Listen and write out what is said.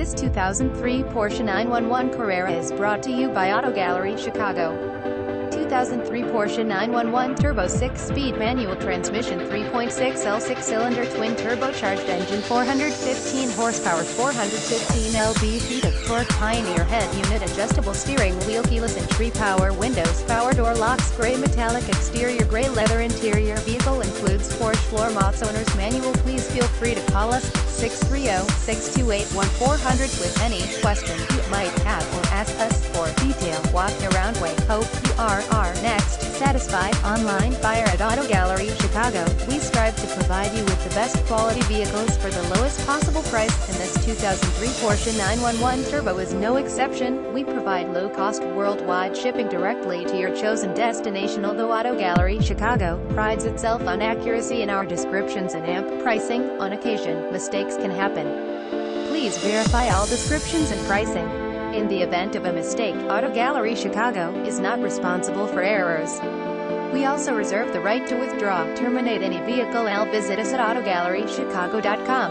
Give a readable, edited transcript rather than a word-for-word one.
This 2003 Porsche 911 Carrera is brought to you by Auto Gallery Chicago. 2003 Porsche 911 Turbo 6-speed manual transmission 3.6L 6-cylinder twin-turbocharged engine 415 horsepower 415 lb-ft of torque Pioneer head unit adjustable steering wheel keyless entry power windows power door locks gray metallic exterior gray leather interior vehicle includes Porsche floor mats owner's manual. Please feel free to call us 630-628-1400 with any questions you might have or ask us for detailed walk-around way. Hope you are our next satisfied online buyer at Auto Gallery Chicago. We strive to provide you with the best quality vehicles for the lowest possible price, and this 2003 Porsche 911 Turbo is no exception. We provide low-cost worldwide shipping directly to your chosen destination. Although Auto Gallery Chicago prides itself on accuracy in our descriptions and amp pricing, on occasion, mistakes can happen. Please verify all descriptions and pricing. In the event of a mistake, Auto Gallery Chicago is not responsible for errors. We also reserve the right to withdraw, terminate any vehicle. Visit us at autogallerychicago.com.